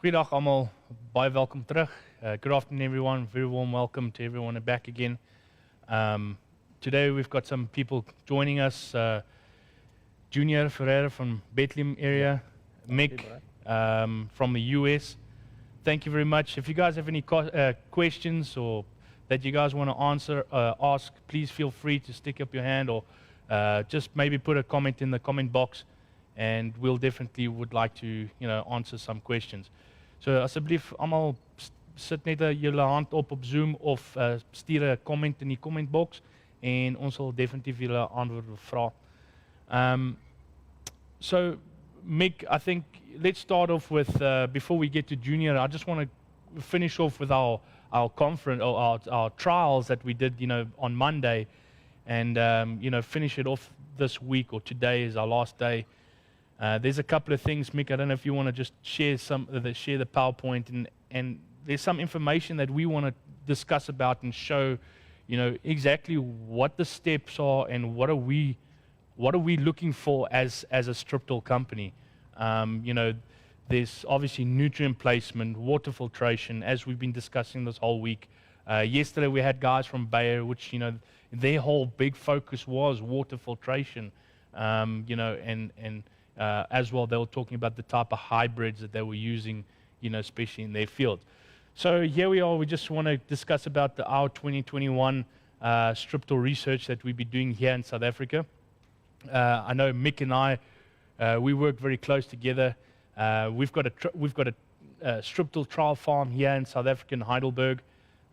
Goeiedag allemaal, baie welkom terug. Good afternoon everyone, very warm welcome to everyone back again. Today we've got some people joining us, Junior Ferreira from Bethlehem area, Mick from the US. Thank you very much. If you guys have any questions or that you guys want to ask, please feel free to stick up your hand or just maybe put a comment in the comment box, and we'll definitely would like to, answer some questions. So asseblief almal sit net julle hand op Zoom of stuur 'n comment in die comment box en ons sal definitief julle antwoorde vra. So Mick, I think let's start off with before we get to Junior, I just want to finish off with our conference or our trials that we did, on Monday, and finish it off this week, or today is our last day. There's a couple of things, Mick. I don't know if you want to just share share the PowerPoint, and there's some information that we want to discuss about and show, exactly what the steps are and what are we looking for as a strip-till company. There's obviously nutrient placement, water filtration, as we've been discussing this whole week. Yesterday we had guys from Bayer, which their whole big focus was water filtration, and as well, they were talking about the type of hybrids that they were using, especially in their field. So here we are. We just want to discuss about our 2021 strip-till research that we'll be doing here in South Africa. I know Mick and I, we work very close together. We've got a strip-till trial farm here in South Africa in Heidelberg,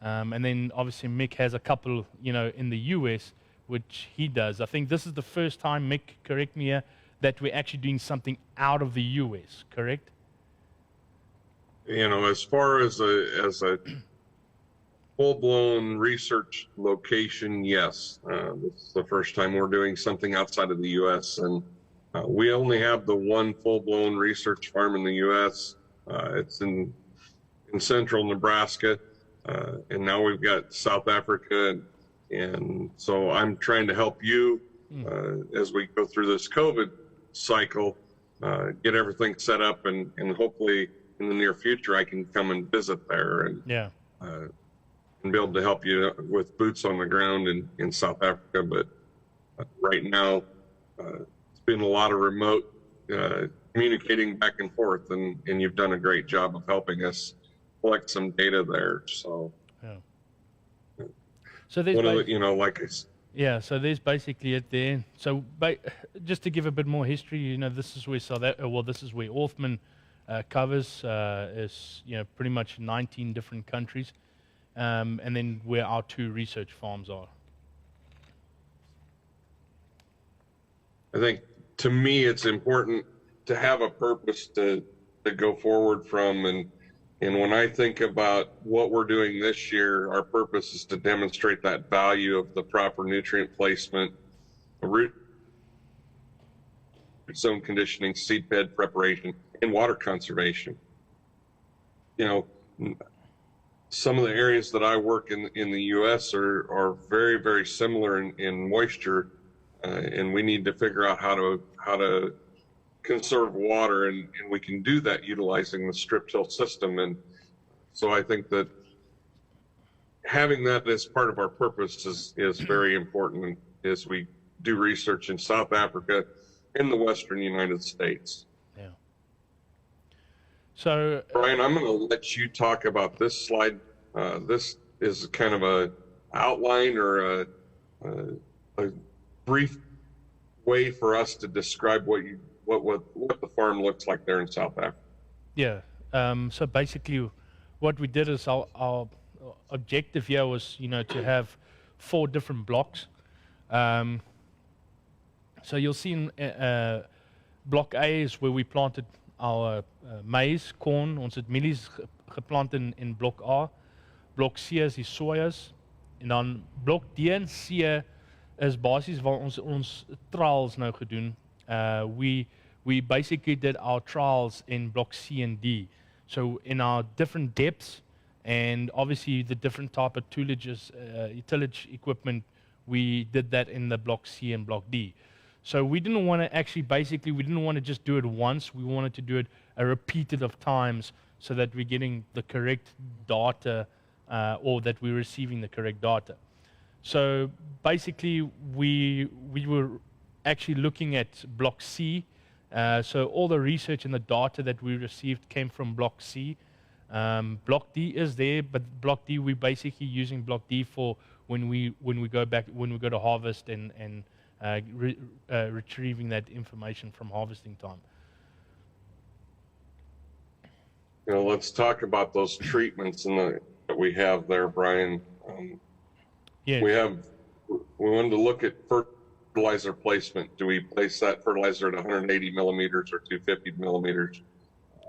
and then obviously Mick has a couple, in the US, which he does. I think this is the first time, Mick, correct me here, that we're actually doing something out of the US, correct? As far as a full-blown research location, yes. This is the first time we're doing something outside of the US, and we only have the one full-blown research farm in the US. It's in central Nebraska, and now we've got South Africa, and so I'm trying to help you as we go through this COVID cycle, get everything set up, and hopefully in the near future I can come and visit there and be able to help you with boots on the ground in South Africa. But right now it's been a lot of remote communicating back and forth, and you've done a great job of helping us collect some data there. So so there's like I said, so there's basically it there. So just to give a bit more history, this is where this is where Orthman covers, is pretty much 19 different countries, and then where our two research farms are. I think to me it's important to have a purpose to go forward from, and when I think about what we're doing this year, our purpose is to demonstrate that value of the proper nutrient placement, root zone conditioning, seed bed preparation, and water conservation. Some of the areas that I work in the US are very, very similar in moisture, and we need to figure out how to conserve water, and we can do that utilizing the strip-till system. And so I think that having that as part of our purpose is very important as we do research in South Africa and the Western United States. Yeah. So Brian, I'm going to let you talk about this slide. This is kind of a outline or a brief way for us to describe what the farm looks like there in South Africa. Yeah. So basically, what we did is our objective here was, to have 4 different blocks. So you'll see in block A is where we planted our maize, corn. Ons het mielies geplant in blok A. Blok C is die sojas. En dan blok D en C is basies waar ons trials nou gedoen. We basically did our trials in block C and D. So in our different depths, and obviously the different type of tillage equipment, we did that in the block C and block D. So we didn't want to we didn't want to just do it once. We wanted to do it a repeated of times so that we're getting the correct data, or that we're receiving the correct data. So basically, we were actually looking at Block C. So all the research and the data that we received came from Block C. Block D is there, but Block D, we're basically using Block D for when we go to harvest and retrieving that information from harvesting time. You know, let's talk about those treatments that we have there, Brian. Yes. We wanted to look at fertilizer placement. Do we place that fertilizer at 180 millimeters or 250 millimeters?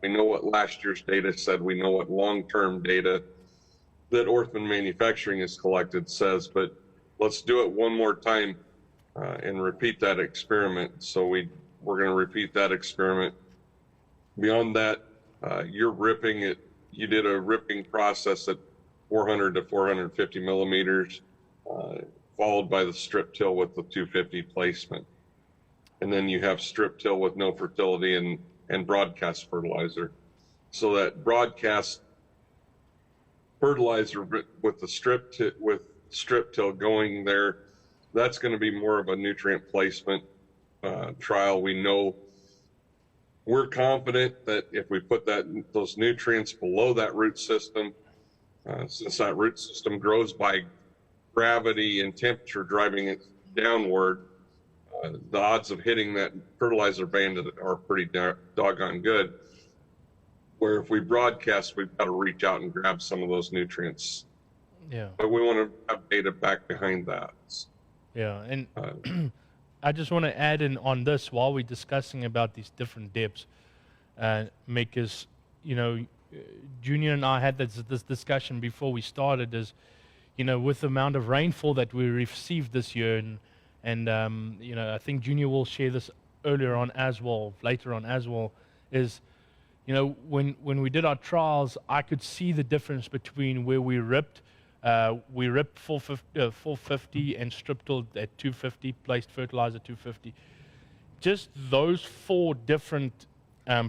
We know what last year's data said. We know what long-term data that Orthman Manufacturing has collected says, but let's do it one more time and repeat that experiment. So we're going to repeat that experiment. Beyond that, you're ripping it. You did a ripping process at 400 to 450 millimeters, followed by the strip till with the 250 placement. And then you have strip till with no fertility and broadcast fertilizer. So that broadcast fertilizer with the strip till going there, that's going to be more of a nutrient placement trial. We know, we're confident that if we put those nutrients below that root system, since that root system grows by gravity and temperature driving it downward, the odds of hitting that fertilizer band are pretty doggone good. Where if we broadcast, we've got to reach out and grab some of those nutrients. Yeah. But we want to have data back behind that. Yeah, and I just want to add in on this while we're discussing about these different depths, because, you know, Junior and I had this discussion before we started, is, you know, with the amount of rainfall that we received this year, and you know, I think Junior will share this later on as well, is, you know, when we did our trials, I could see the difference between where we ripped 450 and strip tilled at 250, placed fertilizer 250. Just those 4 different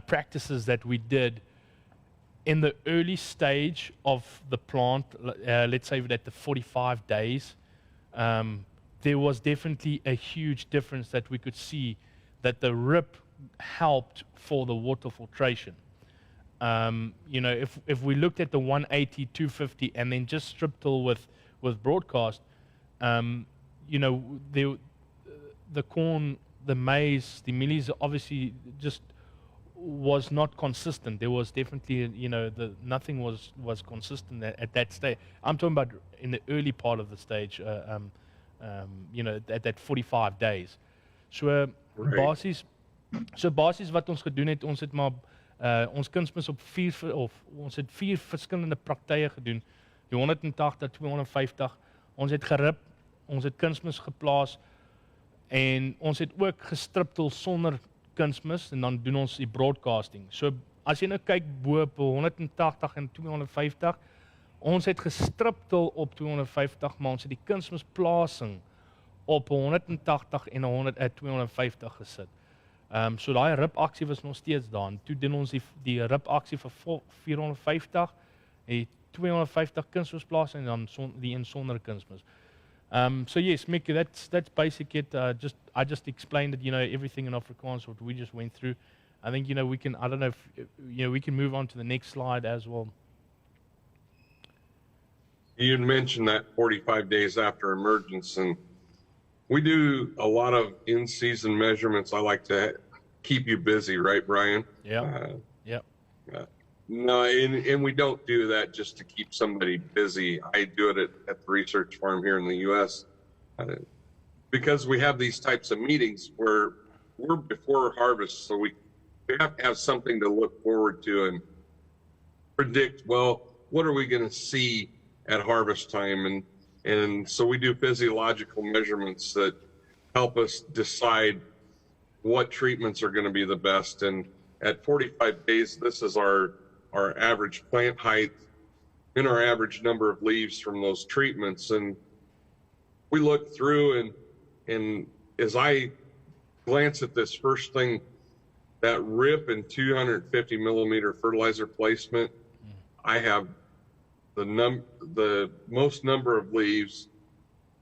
practices that we did in the early stage of the plant, let's say at the 45 days, there was definitely a huge difference that we could see, that the rip helped for the water filtration. You know, if we looked at the 180, 250, and then just strip till with broadcast, you know, the corn, the maize, the mealies obviously just was not consistent. There was definitely, you know, nothing was consistent at that stage. I'm talking about in the early part of the stage, you know, at that 45 days. So basies wat ons gedoen het, ons het maar ons kunsmis op 4 verskillende praktye gedoen. Die 180, 250. Ons het gerip, ons het kunsmis geplaas en ons het ook gestriptel sonder kunsmis en dan doen ons die broadcasting. So as jy nou kyk bo op 180 en 250, ons het gestriptel op 250, maar ons het die kunsmisplasing op 180 en 250 gesit. So daai ripaksie was nog steeds daar. En toe doen ons die ripaksie vir 450 en 250 kunsmisplasing en dan die een sonder kunsmis. So yes, Mickey, that's basic it. I just explained it, you know, everything in Afrikaans what we just went through. I think, you know, we can, I don't know if, you know, we can move on to the next slide as well. You mentioned that 45 days after emergence, and we do a lot of in-season measurements. I like to keep you busy, right, Brian? Yeah. No, and we don't do that just to keep somebody busy. I do it at the research farm here in the U.S. Because we have these types of meetings where we're before harvest, so we have to have something to look forward to and predict, well, what are we going to see at harvest time? And so we do physiological measurements that help us decide what treatments are going to be the best. And at 45 days, this is our average plant height and our average number of leaves from those treatments. And we look through, and as I glance at this, first thing that rip and 250 millimeter fertilizer placement, I have the most number of leaves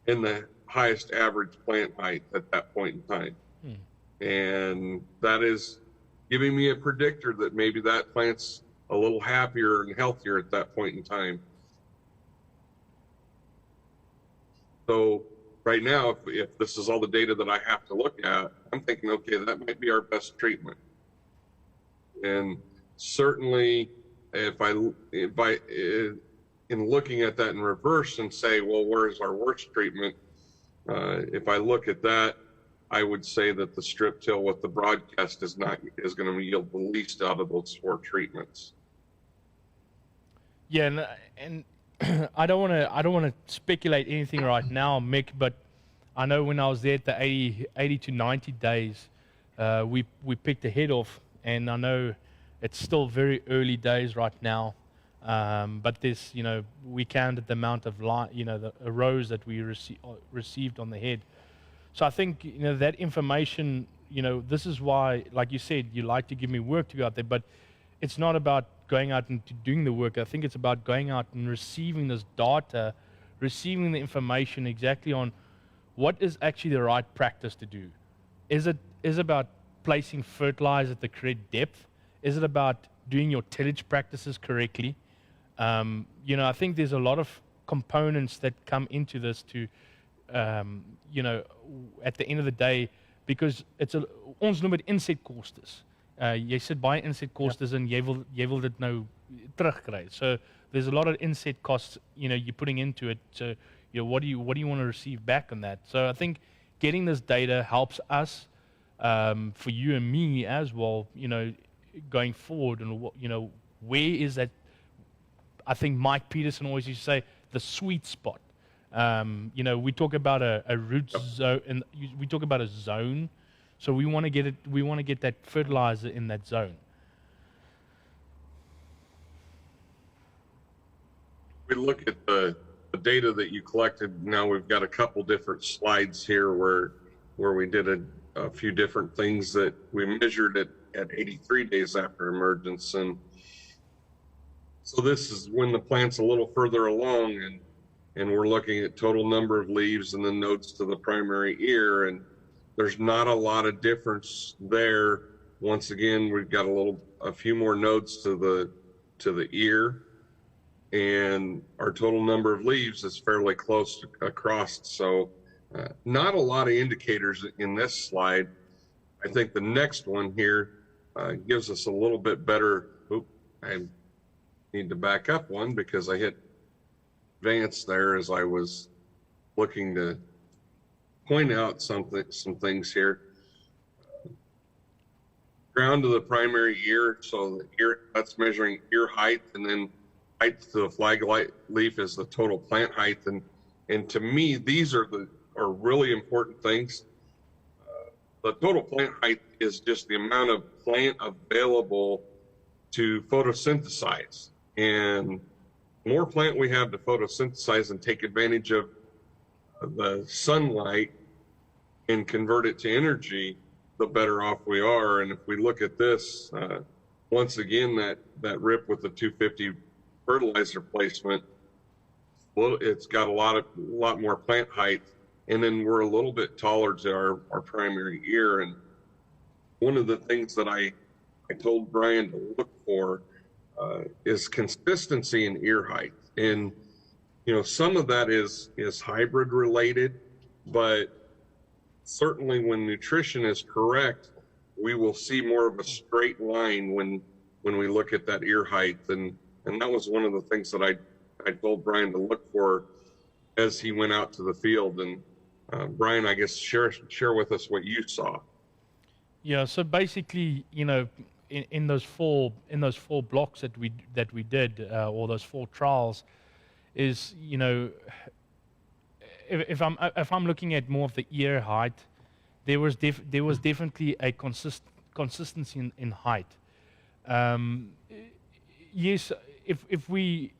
and the highest average plant height at that point in time. And that is giving me a predictor that maybe that plant's a little happier and healthier at that point in time. So right now, if this is all the data that I have to look at, I'm thinking, okay, that might be our best treatment. And certainly, in looking at that in reverse and say, well, where's our worst treatment? If I look at that, I would say that the strip till with the broadcast is going to yield the least out of those 4 treatments. Yeah, and I don't want to speculate anything right now, Mick, but I know when I was there at the 80 to 90 days, we picked a head off, and I know it's still very early days right now, but this, we counted the amount of the rows that we received on the head. So I think that information, this is why, like you said, you like to give me work to go out there, but it's not about going out and doing the work. I think it's about going out and receiving this data, receiving the information exactly on what is actually the right practice to do. Is it about placing fertilizer at the correct depth? Is it about doing your tillage practices correctly? I think there's a lot of components that come into this to, at the end of the day, because ons noem dit insetkostes. Jy sit baie insetkostes en jy wil dit nou terugkry. So there's a lot of inset costs, you're putting into it. So, what do you want to receive back on that? So I think getting this data helps us, for you and me as well, going forward, and where is that? I think Mike Peterson always used to say the sweet spot. We talk about a root zone, and we talk about a zone. So we want to get it. We want to get that fertilizer in that zone. We look at the data that you collected. Now we've got a couple different slides here where we did a few different things that we measured at 83 days after emergence, and so this is when the plant's a little further along, and we're looking at total number of leaves and the nodes to the primary ear, and there's not a lot of difference there. Once again, we've got a few more nodes to the ear, and our total number of leaves is fairly close across. So not a lot of indicators in this slide. I think the next one here gives us a little bit better. I need to back up one because I hit advance there as I was looking to point out some things here. Ground to the primary ear, so the ear, that's measuring ear height, and then height to the flag leaf is the total plant height, and to me these are really important things. The total plant height is just the amount of plant available to photosynthesize, and the more plant we have to photosynthesize and take advantage of the sunlight and convert it to energy, the better off we are. And if we look at this, once again, that rip with the 250 fertilizer placement, well, it's got a lot more plant height, and then we're a little bit taller to our primary ear. And one of the things that I told Brian to look for is consistency in ear height. And some of that is hybrid related, but certainly when nutrition is correct, we will see more of a straight line when we look at that ear height. And that was one of the things that I told Brian to look for as he went out to the field. And Brian, I guess share with us what you saw. Yeah. So basically, in those four blocks that we did, or those 4 trials, is if I'm looking at more of the ear height, there was definitely a consistency in height. Yes, if we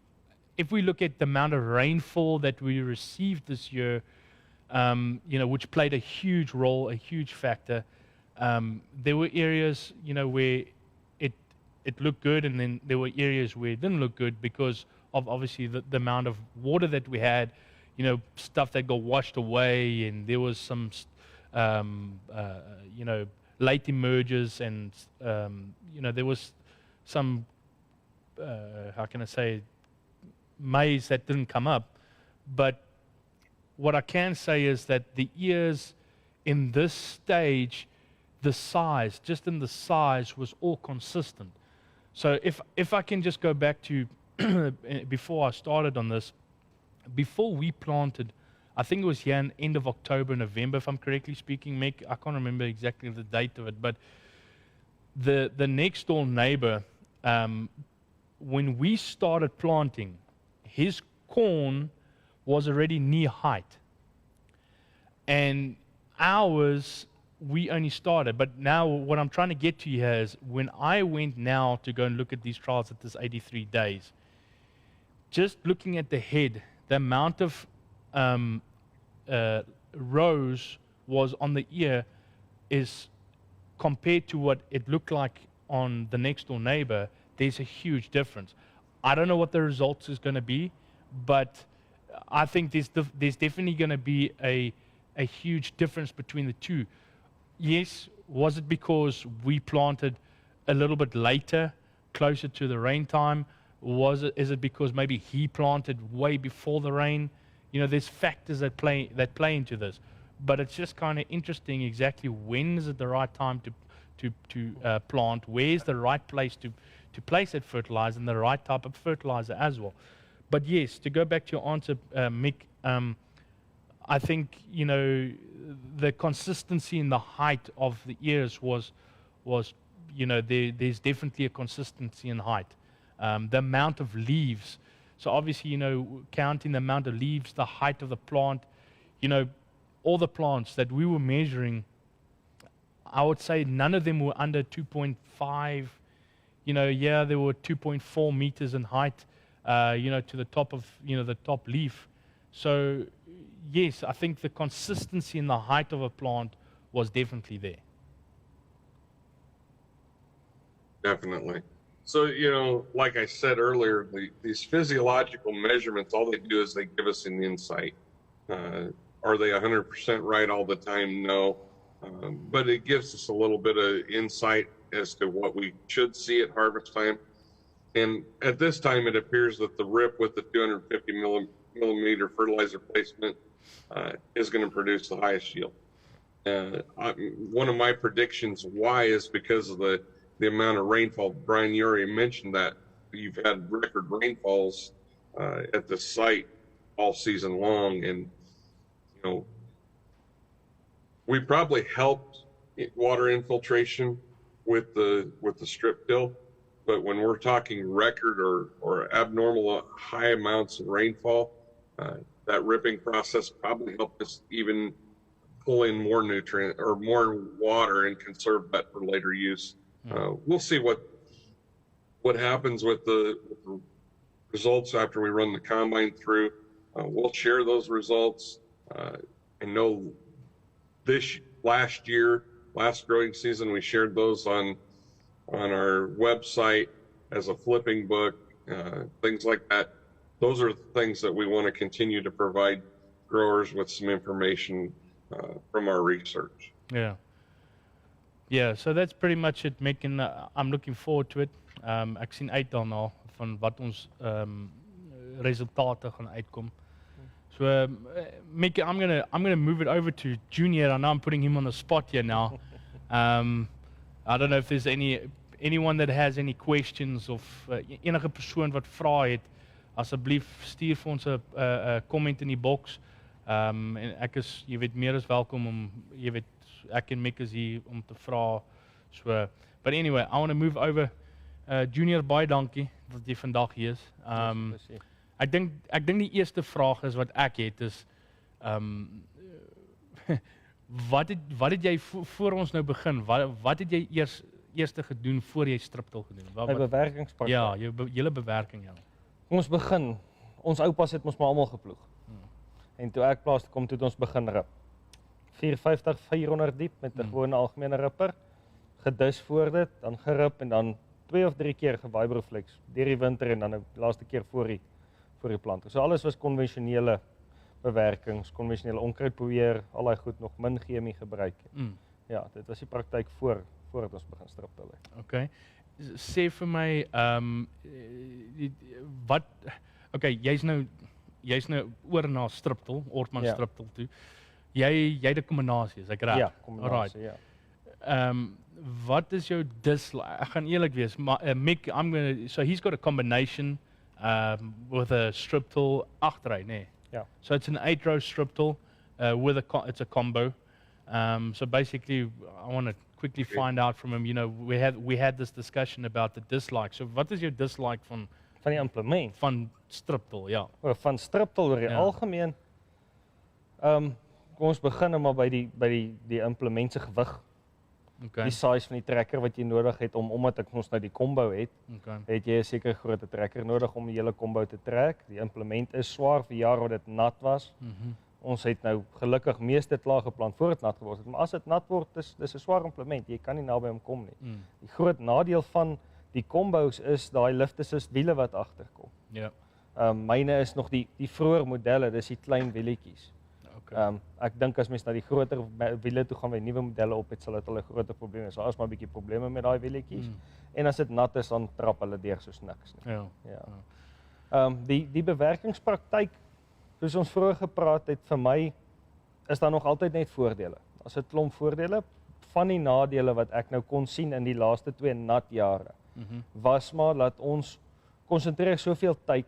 look at the amount of rainfall that we received this year, which played a huge role, a huge factor. there were areas, where it looked good, and then there were areas where it didn't look good because of obviously the amount of water that we had, stuff that got washed away, and there was some, late emergers, and there was some, how can I say, maize that didn't come up. But what I can say is that the ears in this stage, the size, just in the size, was all consistent. So if I can just go back to before I started on this, before we planted, I think it was here in end of October, November, if I'm correctly speaking, Mick. I can't remember exactly the date of it, but the next door neighbor, when we started planting, his corn was already knee height. And ours, we only started. But now what I'm trying to get to here is when I went now to go and look at these trials at this 83 days, just looking at the head, the amount of rows was on the ear is compared to what it looked like on the next door neighbor, there's a huge difference. I don't know what the results is going to be, but I think there's definitely going to be a huge difference between the two. Yes, was it because we planted a little bit later, closer to the rain time? Is it because maybe he planted way before the rain? There's factors that play into this. But it's just kind of interesting exactly when is it the right time to plant, where's the right place to place that fertilizer, and the right type of fertilizer as well. But yes, to go back to your answer, Mick, I think, the consistency in the height of the ears was there's definitely a consistency in height. The amount of leaves, so obviously, counting the amount of leaves, the height of the plant, all the plants that we were measuring, I would say none of them were under 2.5, there were 2.4 meters in height, to the top of, the top leaf. So, yes, I think the consistency in the height of a plant was definitely there. Definitely. So, like I said earlier, these physiological measurements, all they do is they give us an insight. Are they 100% right all the time? No. But it gives us a little bit of insight as to what we should see at harvest time. And at this time, it appears that the RIP with the 250 millimeter fertilizer placement is going to produce the highest yield. One of my predictions why is because of the amount of rainfall. Brian, you already mentioned that you've had record rainfalls at the site all season long, and we probably helped water infiltration with the strip till, but when we're talking record or abnormal high amounts of rainfall, that ripping process probably helped us even pull in more nutrient or more water and conserve that for later use. We'll see what happens with the results after we run the combine through. We'll share those results. I know last growing season, we shared those on our website as a flipping book, things like that. Those are things that we want to continue to provide growers with some information from our research. Yeah, so that's pretty much it, Mick, and I'm looking forward to it. Ek sien uit daarna van wat ons resultate gaan uitkom. So, Mick, I'm gonna move it over to Junior. I know I'm putting him on the spot here now. I don't know if there's anyone that has any questions of enige persoon wat vrae het. Asseblief stuur vir ons 'n comment in die box. En ek is, jy weet, meer as welkom om, jy weet, ek en Mick is hier om te vra. So, but anyway, I want to move over. Junior, baie dankie dat jy vandag hier is. Ek dink die eerste vraag is wat ek het is, wat het jy voor ons nou begin? Wat het jy eerste gedoen voor jy strip-till gedoen? My bewerkingspark. Ja, julle bewerking, ja. Ons begin, ons oupas het ons maar almal geploeg. En toe ek plaas toe kom, toe het ons begin rip. 450, 400 diep met 'n gewone algemene ripper, gedis voor dit, dan gerip en dan 2 of 3 keer gewaaibroeflex deur die winter en dan die laaste keer voor die planter. So alles was konvensionele bewerkings, konvensionele onkruidbeheer, al daai goed, nog min chemie gebruik. Ja, dit was die praktyk voordat ons begin strip-till het. Okay. Sê vir my, wat, okay, jy's nou oor na strip-till, Orthman Ja. Strip-Till toe. Jy het 'n kombinasie, is ek reg? Ja, kombinasie, ja. Wat is jou dislike? Ek gaan eerlik wees, maar Mick, so he's got a combination with a strip-till agtery, nee. Ja. So it's an 8-row strip-till with it's a combo. So basically, I want to quickly find out from him. You know, we had this discussion about the dislike. So what is your dislike Van die implement. van strip-till? Ja. Van strip-till oor die Ja. algemeen. Kom ons begin nou maar by die implement se gewig. Okay. Die size van die trekker wat jy nodig het omdat ons nou die combo het. Okay. Het jy 'n sekere groot trekker nodig om die hele combo te trek. Die implement is swaar vir jare wat dit nat was. Ons het nou gelukkig meeste klaar geplant voor dit nat geword het, maar as dit nat word, dis 'n swaar implement. Jy kan nie naby hom kom nie. Die groot nadeel van die combos is daai lift assist wiele wat agterkom. Ja. Myne is nog die vroeë modelle, dis die klein wielietjies. Okay. Ek dink as mens na die groter wiele toe gaan by nuwe modelle op het, sal dit al 'n groter probleem wees. Daar is maar 'n bietjie probleme met daai wielietjies. En as dit nat is, dan trap hulle deur soos niks nie. Ja. Ja. Die bewerkingspraktyk, soos ons vroeër gepraat het, vir my is daar nog altyd net voordele. As 'n klomp voordele van die nadele wat ek nou kon sien in die laaste 2 nat jare, was maar dat ons konsentreer soveel tyd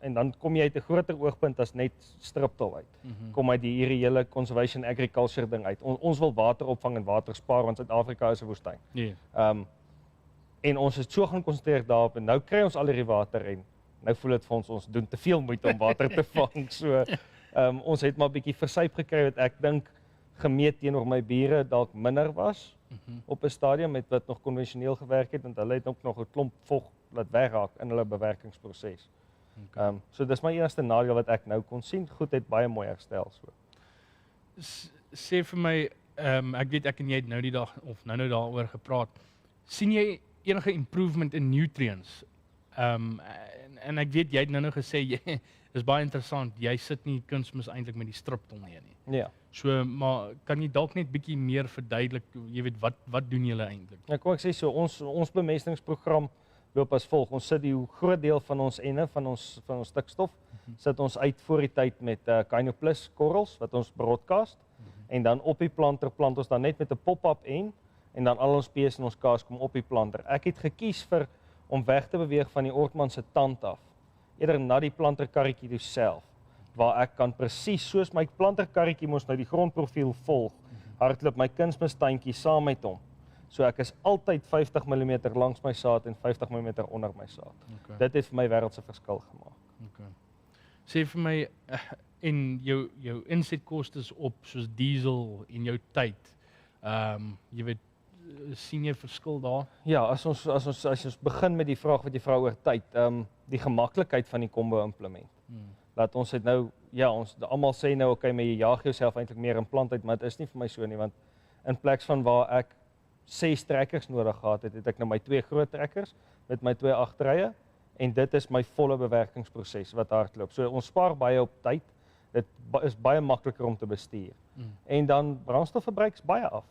en dan kom jy uit 'n groter oogpunt as net strip-till uit. Kom uit hierdie hele conservation agriculture ding uit. Ons wil water opvang en water spaar want Suid-Afrika is 'n woestyn. Ja. En ons is so gaan konsentreer daarop en nou kry ons al hierdie water en nou voel dit vir ons doen te veel moeite om water te vang. So ons het maar 'n bietjie versuip gekry wat ek dink gemeet teenoor my bure dalk minder was op 'n stadium met wat nog konvensioneel gewerk het, want hulle het ook nog 'n klomp vog laat wegraak in hulle bewerkingsproses. So dis my enigste nadeel wat ek nou kon sien. Goed het baie mooi herstel so. Sê vir my, ek weet ek en jy het nou die dag of nou daaroor gepraat. Sien jy enige improvement in nutrients? En ek weet jy het nou gesê dis baie interessant. Jy sit nie kunsmis eintlik met die strip-till nie. Ja. So, maar kan jy dalk net bietjie meer verduidelik, jy weet wat doen julle eintlik? Ja, kom ek sê so, ons bemestingsprogram loop as volg. Ons sit die groot deel van ons enne van ons stikstof sit ons uit voor die tyd met Kino Plus korrels wat ons broadcast en dan op die planter plant ons dan net met 'n pop-up en dan al ons pees en ons kaas kom op die planter. Ek het gekies om weg te beweeg van die Orthman se tand af, eerder na die planterkarretjie toe self, waar ek kan presies soos my planterkarretjie mos nou die grondprofiel volg, hardloop my kunsmistuintjie saam met hom. So ek is altyd 50 mm langs my saad en 50 mm onder my saad. Okay. Dit het vir my wêreldse verskil gemaak. Okay. Sê vir my, en jou insetkostes op soos diesel en jou tyd, jy weet, sien jy verskil daar? Ja, as ons begin met die vraag wat jy vra oor tyd, die gemaklikheid van die combo implement. Laat ons dit nou, ja, ons almal sê nou okay, maar jy jaag jouself eintlik meer in plant uit, maar dit is nie vir my so nie, want in plaas van waar ek 6 trekkers nodig gehad het ek nou my 2 groot trekkers met my 2 agterrye en dit is my volle bewerkingsproses wat hardloop. So ons spaar baie op tyd. Dit is baie makliker om te bestuur. En dan brandstofverbruik is baie af.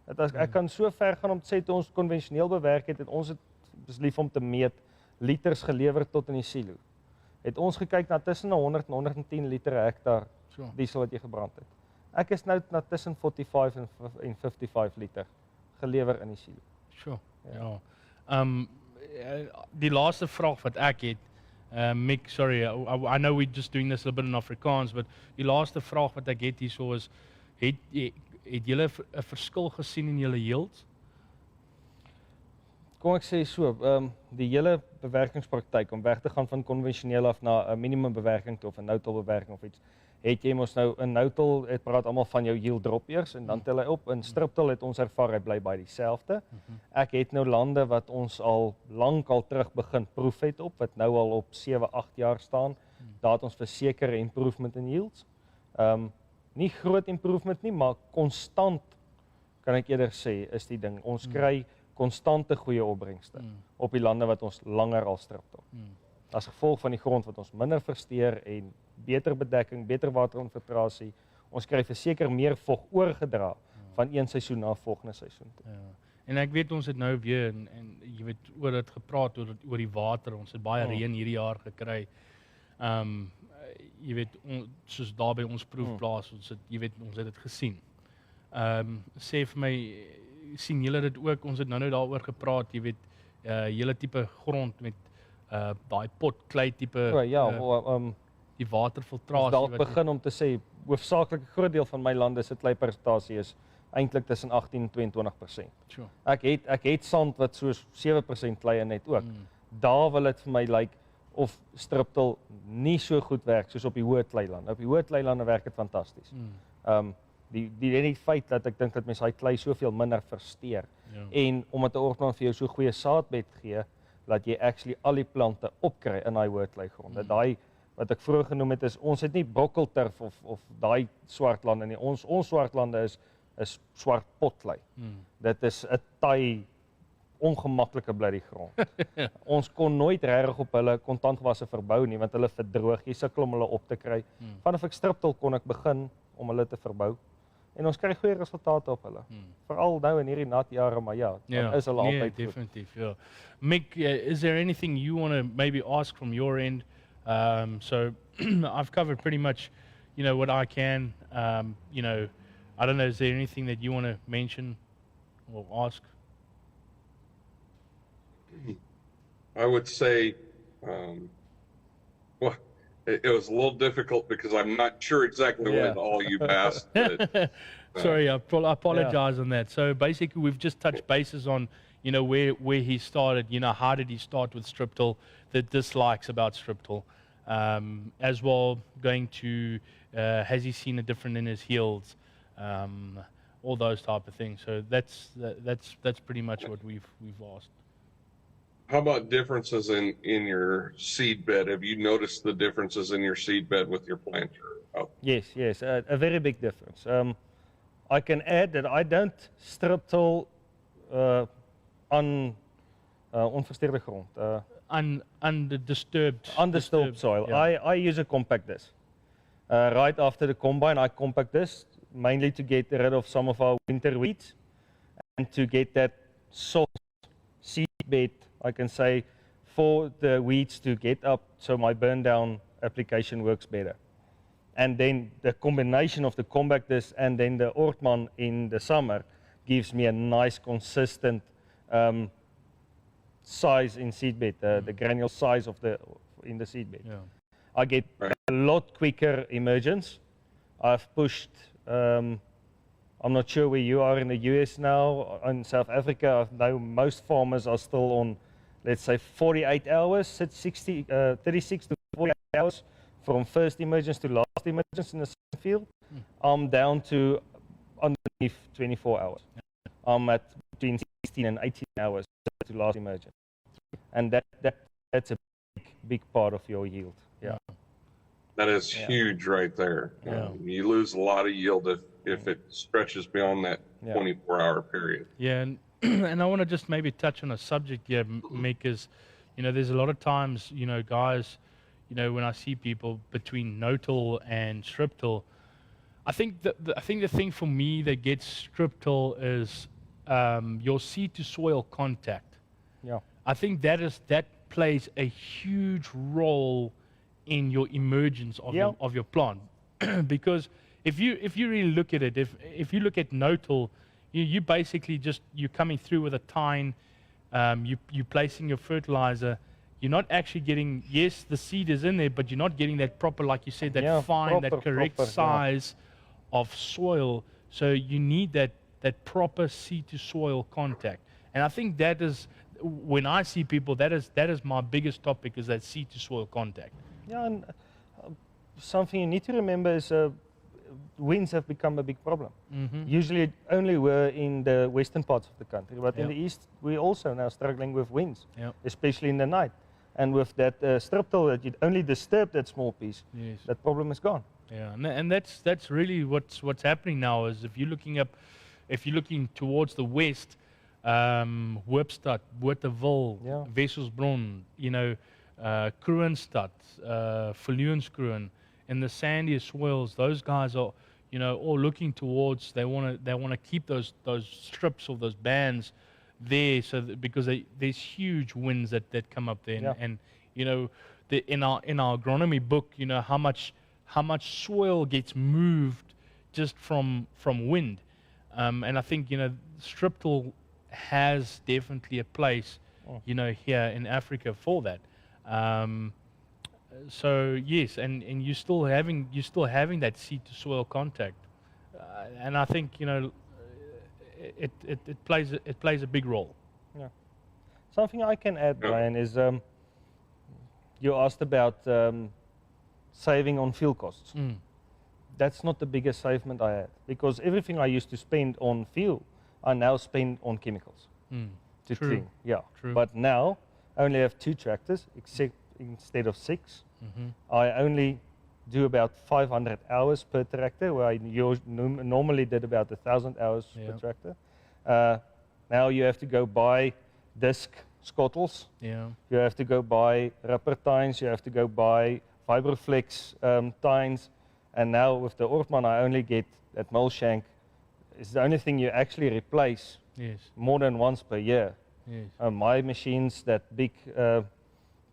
Ek kan so ver gaan om te sê toe ons konvensioneel bewerk het, ons is lief om te meet liters gelewer tot in die silo. Het ons gekyk na tussen 100 en 110 liter hektaar diesel wat jy gebrand het. Ek is nou na tussen 45 en 55 liter gelewer in die silo. Sure. Ja. Die laaste vraag wat ek het, Mick, sorry, I know we're just doing this a little bit in Afrikaans, but die laaste vraag wat ek het hierso is, het julle 'n verskil gesien in julle yields? Kom ek sê so, die hele bewerkingspraktyk om weg te gaan van konvensioneel af na 'n minimum bewerking toe of 'n no-till bewerking of iets, het jy mos nou 'n no-till, het praat almal van jou yield drop eers en dan tel hy op. In strip-till het ons ervaar hy bly by dieselfde. Ek het nou lande wat ons al lankal terug begin proef het op, wat nou al op 7-8 jaar staan. Daar het ons versekerde improvement in yields. nie groot improvement nie, maar konstant, kan ek eerder sê, is die ding. Ons kry konstante goeie opbrengste op die lande wat ons langer al strip-till. As gevolg van die grond wat ons minder versteur en beter bedekking, beter waterinfiltrasie, ons kry verseker meer vog oorgedra van een seisoen na volgende seisoen toe. Ja. En ek weet ons het nou weer en jy weet oor dit gepraat oor die water. Ons het baie reën hierdie jaar gekry. Jy weet soos daar by ons proefplaas, ons het dit gesien. Sê vir my, sien julle dit ook? Ons het nou daaroor gepraat, jy weet, hele tipe grond met daai potklei tipe die waterfiltrasie. Ons dalk begin om te sê, hoofsaaklik 'n groot deel van my lande se kleipersentasie is eintlik tussen 18 en 22%. Sure. Ek het sand wat soos 7% klei in het ook. Daar wil dit vir my lyk of strip-till nie so goed werk soos op die hoë kleilande. Op die hoë kleilande werk dit fantasties. Die feit dat ek dink dat mense daai klei soveel minder versteur. En omdat 'n Orthman vir jou so goeie saadbed gee, dat jy actually al die plante opkry in daai hoë kleigronde. Daai wat ek vroeër genoem het is, ons het nie brokkelturf of daai swart lande nie. Ons swart lande is swart potklei. Dit is 'n taai ongemaklike bloody grond. Ons kon nooit regtig op hulle kontantgewasse verbou nie, want hulle verdroog. Jy sukkel om hulle op te kry. Vanaf ek strip-till kon ek begin om hulle te verbou. En ons kry goeie resultate op hulle. Veral nou in hierdie nat jare, maar ja, dan is hulle altyd goed. Definitief, ja. Mick, is there anything you want to maybe ask from your end? So I've covered pretty much, what I can. I don't know, is there anything that you want to mention or ask? I would say, well, it was a little difficult because I'm not sure exactly what all you've asked. But, sorry, I apologize on that. So basically, we've just touched bases on, where he started. How did he start with strip-till, the dislikes about strip-till, as well going to has he seen a difference in his yields, all those type of things. So that's pretty much what we've asked. How about differences in your seed bed? Have you noticed the differences in your seed bed with your planter? Oh. Yes, a very big difference. I can add that I don't strip-till on onversteurde grond. Undisturbed soil. Yeah. I use a compact disc. Right after the combine, I compact disc, mainly to get rid of some of our winter weeds and to get that soft seed bed, I can say, for the weeds to get up, so my burn down application works better. And then the combination of the compact disc and then the Orthman in the summer gives me a nice consistent size in seedbed, the granule size in the seedbed. Yeah. I get a lot quicker emergence. I've pushed, I'm not sure where you are in the US now. In South Africa, I know most farmers are still on, let's say, 48 hours, 36 to 48 hours from first emergence to last emergence in the same field. I'm down to underneath 24 hours. I'm at between 16 and 18 hours to last emergence. And that's a big part of your yield. Yeah. That is huge right there. Yeah. You lose a lot of yield if it stretches beyond that 24-hour period. Yeah, and I want to just maybe touch on a subject here, Mick, is, there's a lot of times, guys, when I see people between no-till and strip-till, I think the thing for me that gets strip-till is your seed to soil contact. Yeah. I think that plays a huge role in your emergence of your plant. Because if you really look at it, if you look at no-till, you basically you're coming through with a tine, you placing your fertilizer. You're not actually getting, yes, the seed is in there, but you're not getting that proper, like you said, that correct size of soil. So you need that proper seed to soil contact. And I think that is, when I see people, that is my biggest topic, is that seed to soil contact. Yeah, and something you need to remember is winds have become a big problem. Usually only were in the western parts of the country, but in the east we're also now struggling with winds, especially in the night. And with that strip-till, that you'd only disturb that small piece, that problem is gone. Yeah, and that's really what's happening now. Is if you're looking towards the west, Hoopstad, Bothaville, Yeah. Wesselsbron, Kroonstad, Viljoenskroon, and the sandier soils. Those guys are, all looking towards. They want to keep those strips or those bands there, so that, because there's huge winds that come up there, Yeah. and in our agronomy book, how much soil gets moved just from wind, and I think strip-till has definitely a place, here in Africa for that. So yes, and you're still having that seed to soil contact, and I think it plays a big role. Yeah. Something I can add, Brian, is you asked about saving on fuel costs. That's not the biggest savement I had, because everything I used to spend on fuel, I now spend on chemicals to True. clean. Yeah. True. But now I only have 2 tractors, instead of 6. I only do about 500 hours per tractor, where I normally did about 1,000 hours per Yeah. tractor. Now you have to go buy disc scottles. Yeah. You have to go buy rubber tines. You have to go buy Vibroflex tines. And now with the Orthman, I only get that mill shank. It's the only thing you actually replace Yes. more than once per year. Yes. My machines, that big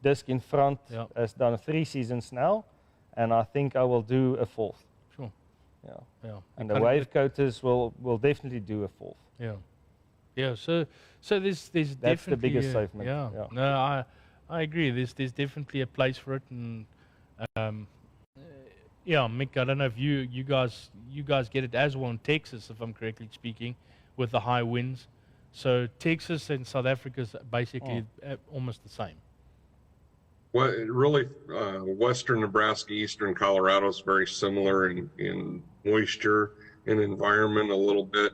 disc in front, Yeah. has done 3 seasons now, and I think I will do a 4th. Sure. Yeah. Yeah. And You the kinda wave get- coaters will definitely do a 4th. Yeah. Yeah. So there's That's definitely the biggest a- savement. Yeah. Yeah. No, I agree. There's definitely a place for it, and yeah, Mick. I don't know if you guys get it as well in Texas, if I'm correctly speaking, with the high winds. So Texas and South Africa is basically almost the same. Well, really, western Nebraska, eastern Colorado is very similar in moisture and environment a little bit.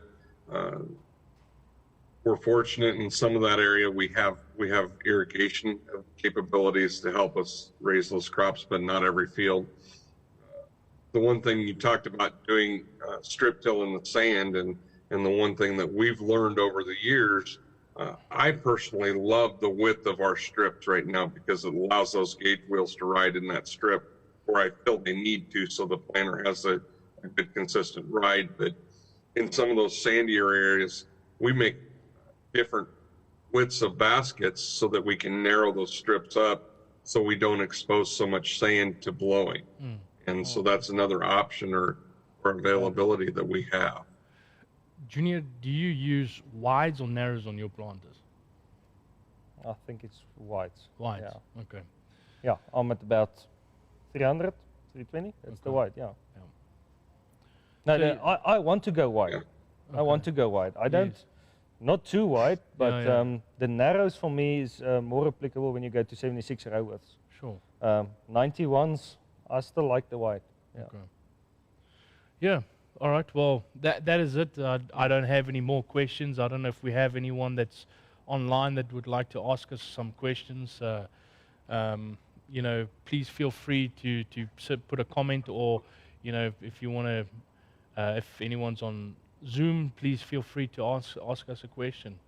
We're fortunate in some of that area. We have irrigation capabilities to help us raise those crops, but not every field. The one thing you talked about doing strip-till in the sand, and the one thing that we've learned over the years, I personally love the width of our strips right now, because it allows those gauge wheels to ride in that strip where I feel they need to, so the planter has a good consistent ride. But in some of those sandier areas, we make different widths of baskets so that we can narrow those strips up so we don't expose so much sand to blowing. And so that's another option or availability that we have. Junior, do you use wides or narrows on your planters? I think it's wides. Wides. Yeah. Okay. Yeah, I'm at about 300, 320. That's the Okay. wide, yeah. Yeah. No, So I want to go wide. I want to go wide. I don't, Yes. not too wide, but yeah. The narrows for me is more applicable when you go to 76 row widths. Sure. 91s, I still like the wide. Yeah. Okay. Yeah. All right. Well, that is it. I don't have any more questions. I don't know if we have anyone that's online that would like to ask us some questions. Please feel free to put a comment, or if you want to, if anyone's on Zoom, please feel free to ask us a question.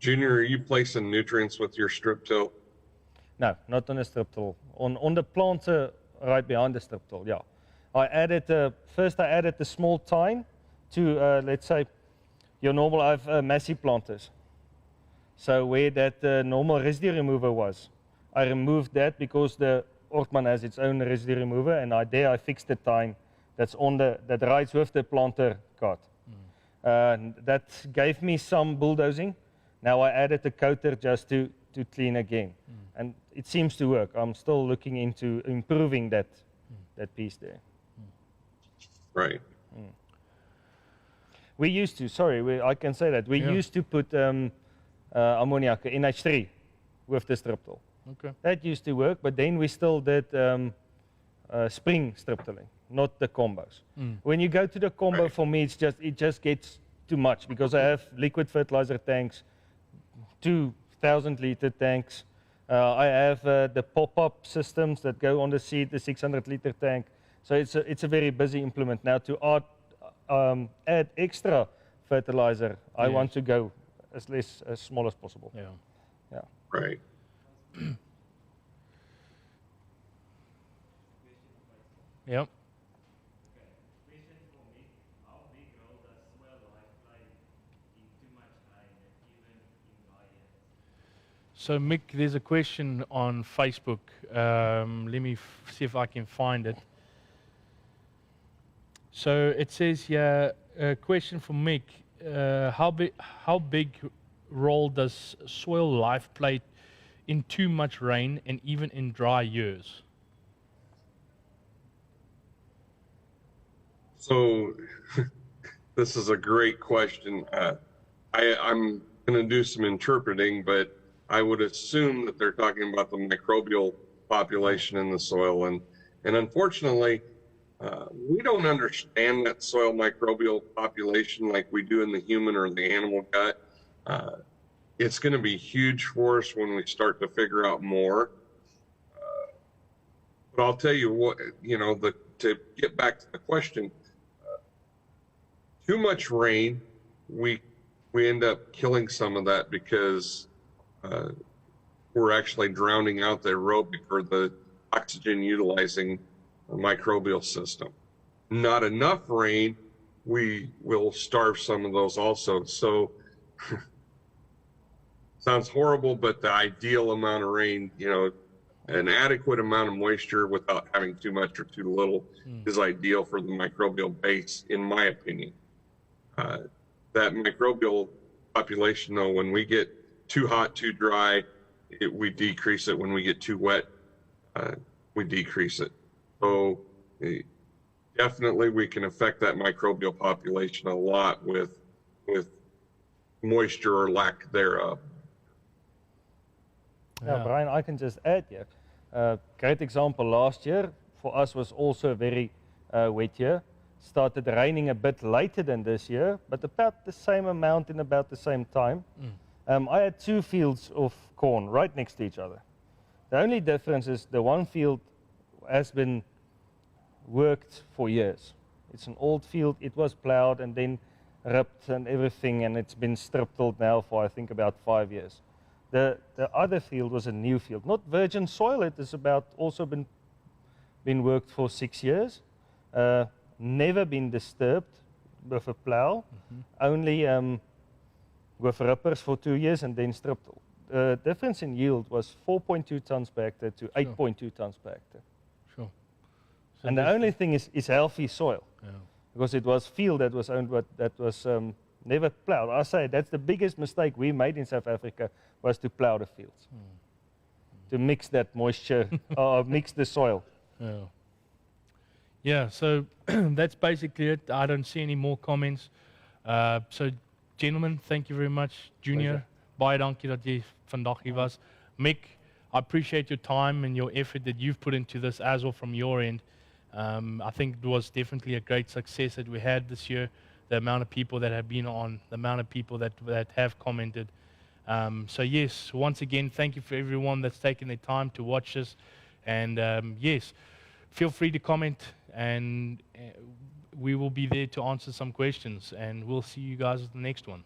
Junior, are you placing nutrients with your strip-till? No, not on the strip-till. On the planter right behind the strip-till, yeah. I added, first I added the small tine to, let's say, your normal, I have massive planters. So where that normal residue remover was, I removed that because the Orthman has its own residue remover, and I fixed the tine that's that rides with the planter cart. That gave me some bulldozing. Now I added the coater just to clean again. And it seems to work. I'm still looking into improving that piece there. Right. We used to, I can say that. We used to put ammoniac, NH3, with the strip-till. Okay. That used to work, but then we still did spring strip-tilling, not the combos. When you go to the combo, for me, it just gets too much, because I have liquid fertilizer tanks, 2,000-liter tanks, I have the pop-up systems that go on the seat, the 600-liter tank. So it's a very busy implement. Now to add extra fertilizer, I Yes. want to go as small as possible. Yeah. Yeah. Right. Yep. Question for me, how big role does soil life play in too much rain and even in dry years? So, Mick, there's a question on Facebook. Let me see if I can find it. So it says here, a question from Mick. How big role does soil life play in too much rain and even in dry years? So this is a great question. I'm going to do some interpreting, but I would assume that they're talking about the microbial population in the soil. And unfortunately, we don't understand that soil microbial population like we do in the human or the animal gut. It's going to be huge for us when we start to figure out more. But I'll tell you what, to get back to the question, too much rain, we end up killing some of that because we're actually drowning out the aerobic or the oxygen utilizing microbial system. Not enough rain, we will starve some of those also. So sounds horrible, but the ideal amount of rain, an adequate amount of moisture without having too much or too little is ideal for the microbial base, in my opinion. That microbial population, though, when we get too hot, too dry, we decrease it. When we get too wet, we decrease it. So definitely we can affect that microbial population a lot with moisture or lack thereof. Yeah, Brian, I can just add here. Great example last year for us was also a very wet year. Started raining a bit later than this year, but about the same amount in about the same time. I had 2 fields of corn right next to each other. The only difference is the one field has been worked for years. It's an old field, it was plowed and then ripped and everything, and it's been strip-tilled now for I think about 5 years. The other field was a new field, not virgin soil. It has also been worked for 6 years. Never been disturbed with a plow, only with rippers for 2 years and then strip-tilled. The difference in yield was 4.2 tons per hectare to 8.2 tons per hectare. Sure. So And the only thing is healthy soil, because it was field that was owned, but that was never plowed. I say that's the biggest mistake we made in South Africa, was to plow the fields, to mix that moisture, or mix the soil. Yeah, so that's basically it. I don't see any more comments. So, gentlemen, thank you very much. Junior, baie dankie dat jy vandag hier was. Mick, I appreciate your time and your effort that you've put into this as well from your end. I think it was definitely a great success that we had this year. The amount of people that have been on, the amount of people that have commented. So yes, once again, thank you for everyone that's taken the time to watch this. And yes, feel free to comment, and we will be there to answer some questions. And we'll see you guys at the next one.